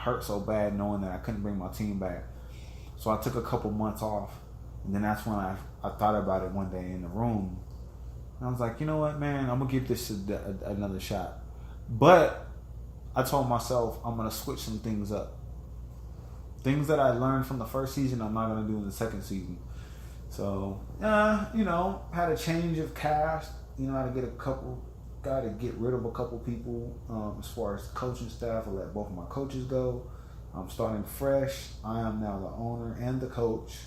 hurt so bad knowing that I couldn't bring my team back. So I took a couple months off. And then that's when I thought about it one day in the room. And I was like, you know what, man, I'm going to give this another shot. But I told myself I'm going to switch some things up. Things that I learned from the first season, I'm not going to do in the second season. So, had a change of cast. Got to get rid of a couple people. As far as the coaching staff, I let both of my coaches go. I'm starting fresh. I am now the owner and the coach.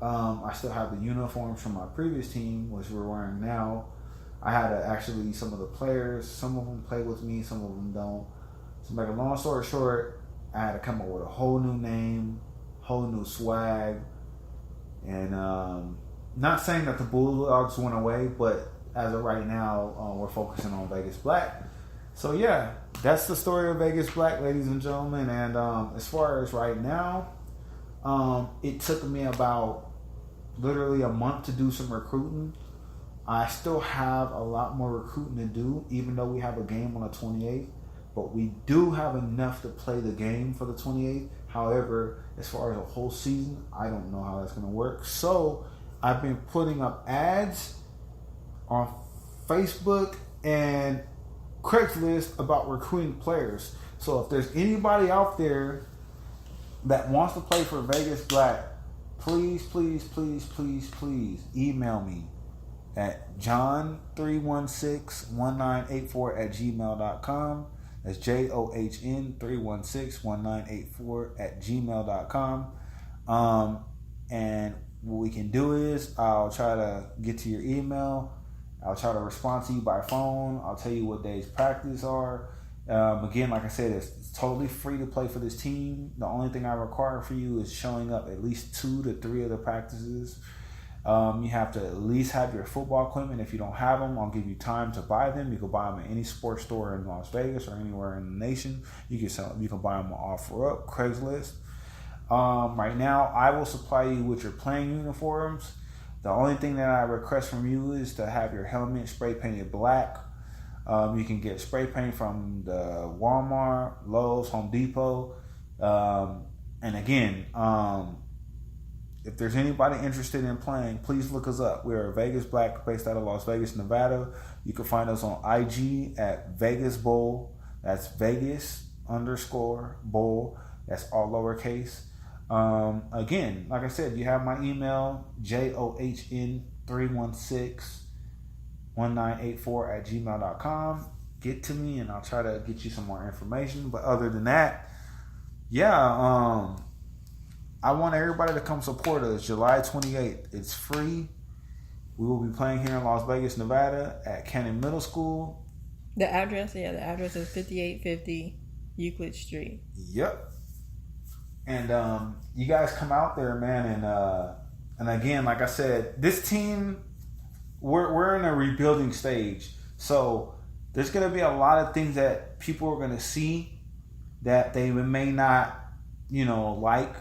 I still have the uniforms from my previous team, which we're wearing now. I had to actually, some of the players, some of them play with me, some of them don't. So, make a long story short, I had to come up with a whole new name, whole new swag. And not saying that the Bulldogs went away, but as of right now, we're focusing on Vegas Black. So, yeah, that's the story of Vegas Black, ladies and gentlemen. And as far as right now, it took me about literally a month to do some recruiting. I still have a lot more recruiting to do, even though we have a game on the 28th. But we do have enough to play the game for the 28th. However, as far as a whole season, I don't know how that's going to work. So I've been putting up ads on Facebook and Craigslist about recruiting players. So if there's anybody out there that wants to play for Vegas Black, please email me at john3161984@gmail.com. That's JOHN3161984@gmail.com. And what we can do is I'll try to get to your email. I'll try to respond to you by phone. I'll tell you what days practice are. Again, like I said, it's totally free to play for this team. The only thing I require for you is showing up at least 2 to 3 of the practices. You have to at least have your football equipment. If you don't have them, I'll give you time to buy them. You can buy them at any sports store in Las Vegas or anywhere in the nation. You can buy them on OfferUp, Craigslist. Right now, I will supply you with your playing uniforms. The only thing that I request from you is to have your helmet spray painted black. You can get spray paint from the Walmart, Lowe's, Home Depot. And again, if there's anybody interested in playing, please look us up. We're Vegas Black, based out of Las Vegas, Nevada. You can find us on IG at VegasBowl. That's Vegas_bowl. That's all lowercase. Again, like I said, you have my email, john3161984@gmail.com. Get to me and I'll try to get you some more information. But other than that, I want everybody to come support us. July 28th. It's free. We will be playing here in Las Vegas, Nevada at Cannon Middle School. The address is 5850 Euclid Street. Yep. And you guys come out there, man, and again, like I said, this team, we're in a rebuilding stage. So there's going to be a lot of things that people are going to see that they may not, like.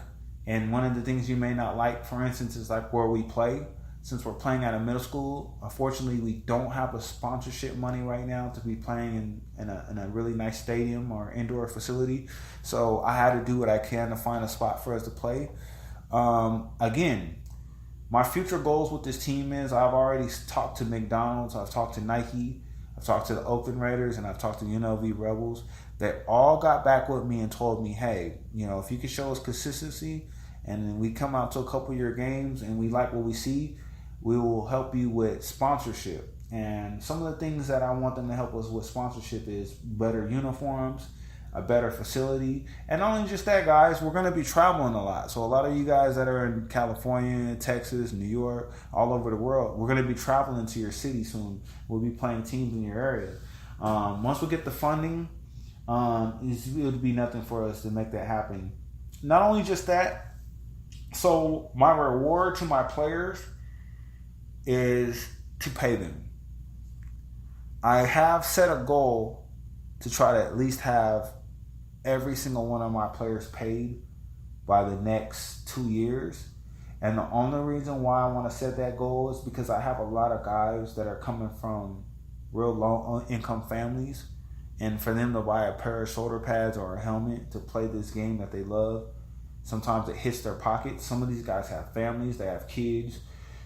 And one of the things you may not like, for instance, is like where we play. Since we're playing at a middle school, unfortunately, we don't have a sponsorship money right now to be playing in a really nice stadium or indoor facility. So I had to do what I can to find a spot for us to play. Again, my future goals with this team is I've already talked to McDonald's, I've talked to Nike, I've talked to the Oakland Raiders, and I've talked to UNLV Rebels. They all got back with me and told me, hey, if you can show us consistency and we come out to a couple of your games and we like what we see, we will help you with sponsorship. And some of the things that I want them to help us with sponsorship is better uniforms, a better facility. And not only just that, guys, we're going to be traveling a lot. So a lot of you guys that are in California, Texas, New York, all over the world, we're going to be traveling to your city soon. We'll be playing teams in your area. Once we get the funding, it would be nothing for us to make that happen. Not only just that, so my reward to my players is to pay them. I have set a goal to try to at least have every single one of my players paid by the next 2 years. And the only reason why I want to set that goal is because I have a lot of guys that are coming from real low income families and for them to buy a pair of shoulder pads or a helmet to play this game that they love, sometimes it hits their pockets. Some of these guys have families, they have kids.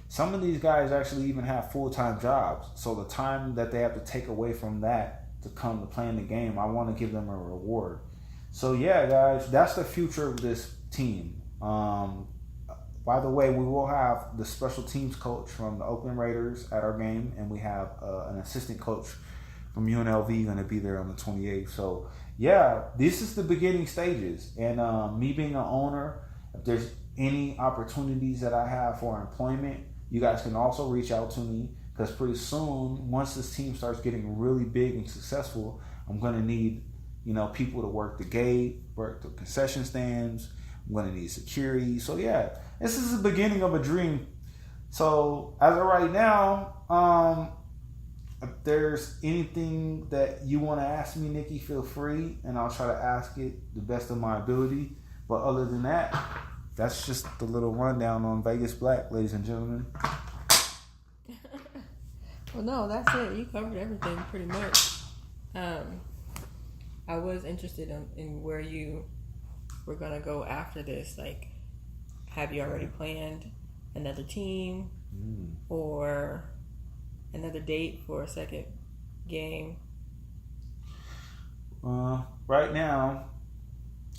Some of these guys actually even have full-time jobs. So the time that they have to take away from that to come to playing the game, I want to give them a reward. So yeah, guys, that's the future of this team. By the way, we will have the special teams coach from the Oakland Raiders at our game, and we have an assistant coach from UNLV going to be there on the 28th. So yeah, this is the beginning stages. And me being an owner, if there's any opportunities that I have for employment, you guys can also reach out to me, because pretty soon, once this team starts getting really big and successful, I'm going to need, people to work the gate, work the concession stands. I'm going to need security. So yeah, this is the beginning of a dream. So as of right now, if there's anything that you want to ask me, Nikki, feel free, and I'll try to ask it the best of my ability. But other than that, that's just the little rundown on Vegas Black, ladies and gentlemen. Well, no, that's it. You covered everything pretty much. I was interested in where you were going to go after this. Like, have you already planned another team or another date for a second game? Right now,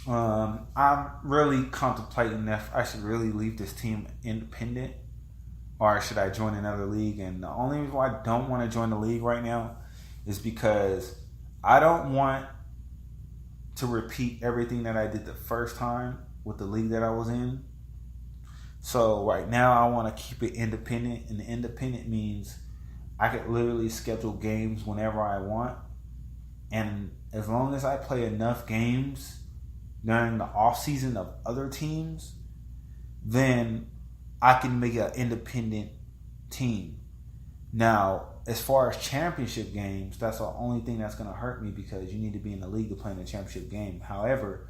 I'm really contemplating if I should really leave this team independent or should I join another league. And the only reason why I don't want to join the league right now is because I don't want to repeat everything that I did the first time with the league that I was in. So right now I want to keep it independent, and independent means I could literally schedule games whenever I want. And as long as I play enough games during the off season of other teams, then I can make an independent team. Now, as far as championship games, that's the only thing that's going to hurt me, because you need to be in the league to play in a championship game. However,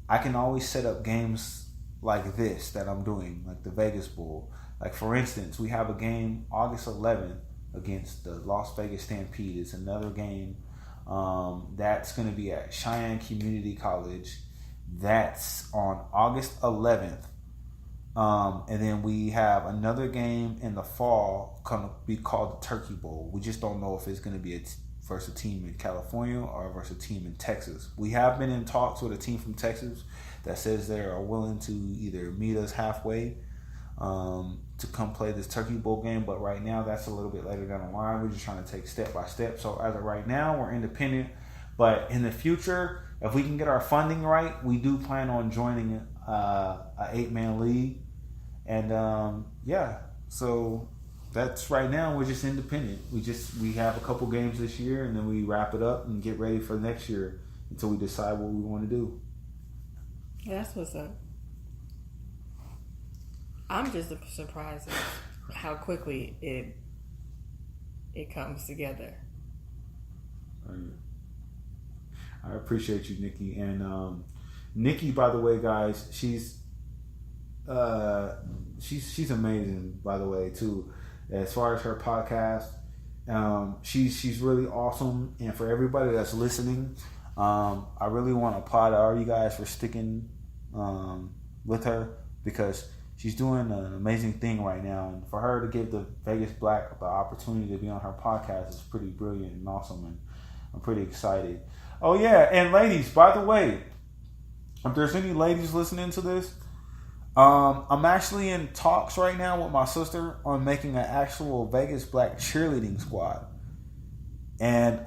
I can always set up games like this that I'm doing, like the Vegas Bowl. Like, for instance, we have a game August 11th against the Las Vegas Stampede. It's another game that's going to be at Cheyenne Community College. That's on August 11th. And then we have another game in the fall going to be called the Turkey Bowl. We just don't know if it's going to be versus a team in California or versus a team in Texas. We have been in talks with a team from Texas that says they are willing to either meet us halfway to come play this Turkey Bowl game. But right now, that's a little bit later down the line. We're just trying to take step by step. So as of right now, we're independent. But in the future, if we can get our funding right, we do plan on joining an 8-man league. And so that's right now. We're just independent. We have a couple games this year, and then we wrap it up and get ready for next year until we decide what we want to do. Yeah, that's what's up. I'm just surprised at how quickly it comes together. I appreciate you, Nikki. And Nikki, by the way, guys, she's amazing, by the way, too. As far as her podcast, she's really awesome. And for everybody that's listening, I really want to applaud all you guys for sticking with her, because she's doing an amazing thing right now. And for her to give the Vegas Black the opportunity to be on her podcast is pretty brilliant and awesome. And I'm pretty excited. Oh yeah, and ladies, by the way, if there's any ladies listening to this, I'm actually in talks right now with my sister on making an actual Vegas Black cheerleading squad, and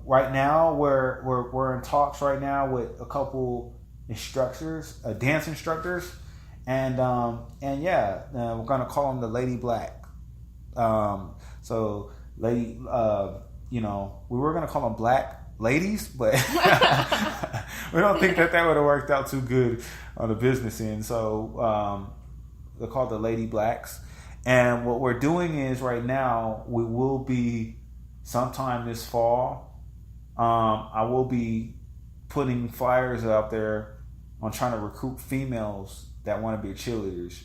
right now we're in talks right now with a couple instructors, dance instructors, and we're gonna call them the Lady Black. So lady, we were gonna call them Black Ladies, but we don't think that would have worked out too good on the business end. So they're called the Lady Blacks. And what we're doing is right now, we will be sometime this fall, I will be putting flyers out there on trying to recruit females that want to be cheerleaders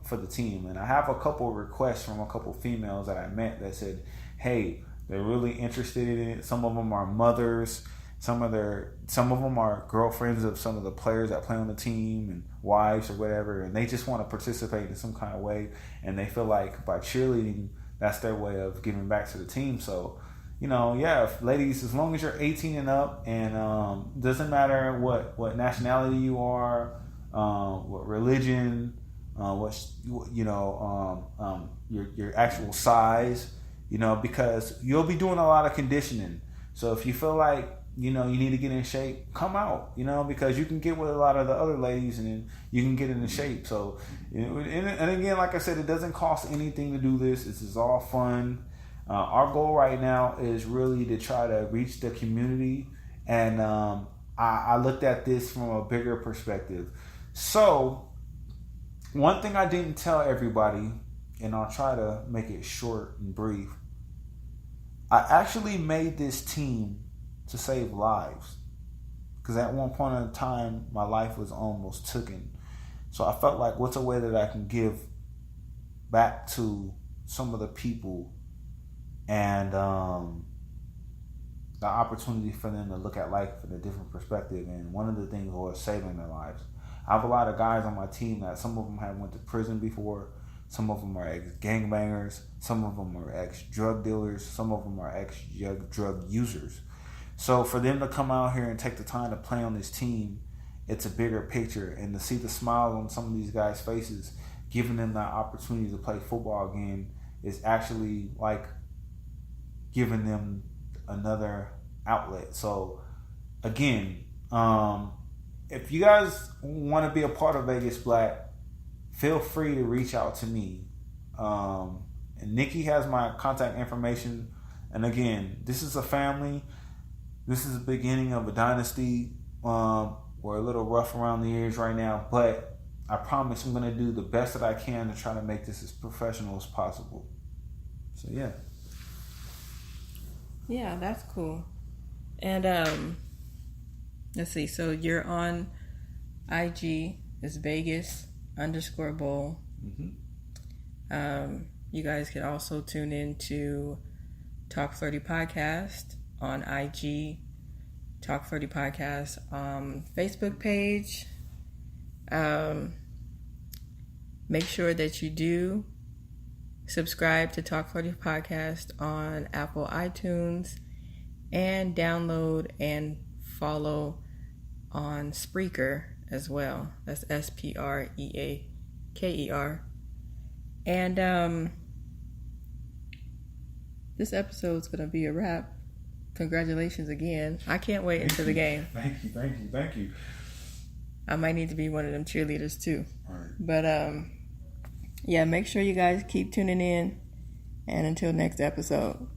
for the team. And I have a couple of requests from a couple of females that I met that said, hey, they're really interested in it. Some of them are mothers. Some of them are girlfriends of some of the players that play on the team and wives or whatever, and they just want to participate in some kind of way. And they feel like by cheerleading, that's their way of giving back to the team. So, ladies, as long as you're 18 and up, and doesn't matter what nationality you are, what religion, your actual size, because you'll be doing a lot of conditioning. So if you feel like you need to get in shape, come out, because you can get with a lot of the other ladies and then you can get into shape. So, and again, like I said, it doesn't cost anything to do this. This is all fun. Our goal right now is really to try to reach the community. And I looked at this from a bigger perspective. So one thing I didn't tell everybody, and I'll try to make it short and brief, I actually made this team to save lives, because at one point in time my life was almost taken. So I felt like, what's a way that I can give back to some of the people, and the opportunity for them to look at life in a different perspective. And one of the things was saving their lives. I have a lot of guys on my team that some of them have went to prison before, some of them are ex-gangbangers, some of them are ex-drug dealers, some of them are ex-drug users. So for them to come out here and take the time to play on this team, it's a bigger picture. And to see the smile on some of these guys' faces, giving them that opportunity to play football again, is actually like giving them another outlet. So again, if you guys want to be a part of Vegas Black, feel free to reach out to me. And Nikki has my contact information. And again, this is a family. This is the beginning of a dynasty. We're a little rough around the edges right now, but I promise I'm going to do the best that I can to try to make this as professional as possible. So, yeah. Yeah, that's cool. And let's see. So you're on IG. It's Vegas_bowl. Mm-hmm. You guys can also tune in to Talk 30 Podcast on IG, Talk 30 Podcast Facebook page. Make sure that you do subscribe to Talk 30 Podcast on Apple iTunes, and download and follow on Spreaker as well. That's SPREAKER. And this episode's gonna be a wrap. Congratulations again. I can't wait until the game. Thank you. I might need to be one of them cheerleaders too. All right. But yeah, make sure you guys keep tuning in. And until next episode.